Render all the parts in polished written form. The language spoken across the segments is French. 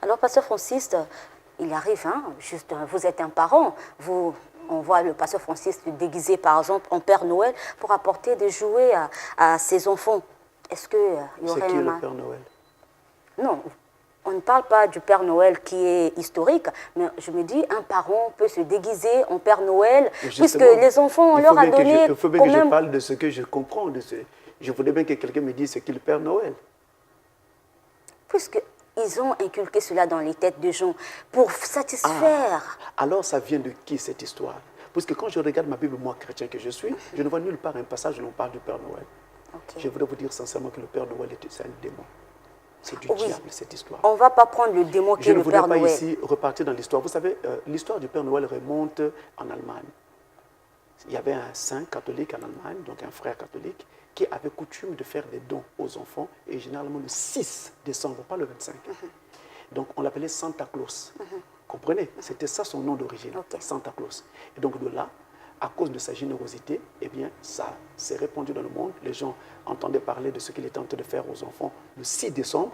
Alors, pasteur Francis, il arrive, hein, juste, vous êtes un parent, on voit le pasteur Francis déguisé, par exemple, en Père Noël pour apporter des jouets à ses enfants. Est-ce qu'il y aurait C'est qui le Père Noël? Non, on ne parle pas du Père Noël qui est historique, mais je me dis, un parent peut se déguiser en Père Noël, puisque les enfants, on leur a donné. Il faut bien que je parle de ce que je comprends. Je voudrais bien que quelqu'un me dise ce qu'est le Père Noël. Puisqu'ils ont inculqué cela dans les têtes des gens pour satisfaire. Ah, alors ça vient de qui cette histoire? Puisque quand je regarde ma Bible, moi, chrétien que je suis, je ne vois nulle part un passage où l'on parle du Père Noël. Okay. Je voudrais vous dire sincèrement que le Père Noël est un démon. C'est du diable, cette histoire. On ne va pas prendre le démon qui est le Père Noël. Je ne voudrais pas ici repartir dans l'histoire. Vous savez, l'histoire du Père Noël remonte en Allemagne. Il y avait un saint catholique en Allemagne, donc un frère catholique, qui avait coutume de faire des dons aux enfants, et généralement le 6 décembre, pas le 25. Donc on l'appelait Santa Claus. Comprenez? C'était ça son nom d'origine, Santa Claus. Et donc de là, à cause de sa générosité, eh bien, ça s'est répandu dans le monde. Les gens entendaient parler de ce qu'il était en train de faire aux enfants le 6 décembre.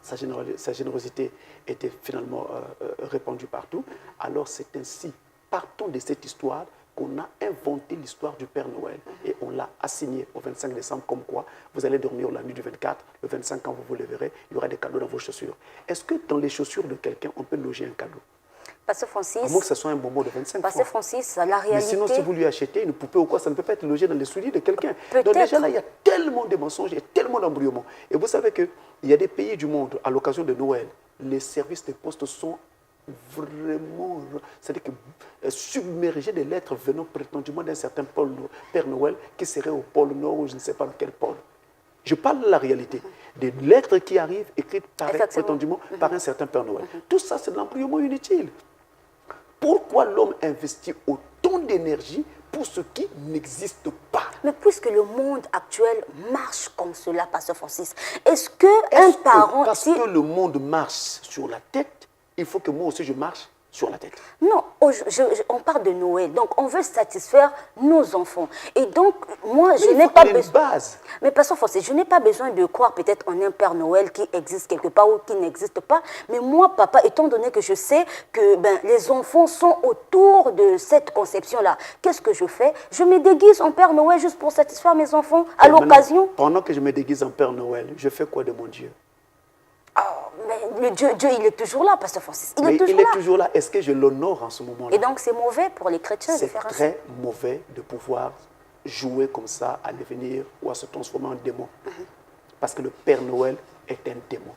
Sa générosité était finalement répandue partout. Alors c'est ainsi, partons de cette histoire, qu'on a inventé l'histoire du Père Noël. Et on l'a assigné au 25 décembre, comme quoi vous allez dormir la nuit du 24, le 25, quand vous vous lèverez, il y aura des cadeaux dans vos chaussures. Est-ce que dans les chaussures de quelqu'un, on peut loger un cadeau? Pasteur Francis, à moins que ce soit un bonbon de 25 Pasteur Francis, la réalité... Mais sinon, si vous lui achetez une poupée ou quoi, ça ne peut pas être logé dans les souliers de quelqu'un. Donc déjà là, il y a tellement de mensonges, il y a tellement d'embrouillements. Et vous savez qu'il y a des pays du monde, à l'occasion de Noël, les services de poste sont vraiment, c'est-à-dire que submergés des lettres venant prétendument d'un certain Père Noël qui serait au pôle Nord ou je ne sais pas dans quel pôle. Je parle de la réalité. Des lettres qui arrivent écrites prétendument par un certain Père Noël. Tout ça, c'est de l'embrouillement inutile. Pourquoi l'homme investit autant d'énergie pour ce qui n'existe pas? Mais puisque le monde actuel marche comme cela, Pasteur Francis, est-ce qu'un parent... Parce que le monde marche sur la tête, il faut que moi aussi je marche sur la tête. Non, on parle de Noël, donc on veut satisfaire nos enfants. Et donc, moi, je n'ai pas besoin... Mais Pasteur Francis, je n'ai pas besoin de croire peut-être en un Père Noël qui existe quelque part ou qui n'existe pas. Mais moi, papa, étant donné que je sais que les enfants sont autour de cette conception-là, qu'est-ce que je fais? Je me déguise en Père Noël juste pour satisfaire mes enfants à l'occasion. Pendant que je me déguise en Père Noël, je fais quoi de mon Dieu? Mais Dieu, il est toujours là, Pasteur Francis. Il est toujours là. Est-ce que je l'honore en ce moment-là? Et donc, c'est mauvais pour les chrétiens de faire ça. C'est très mauvais de pouvoir jouer comme ça à devenir ou à se transformer en démon. Parce que le Père Noël est un démon.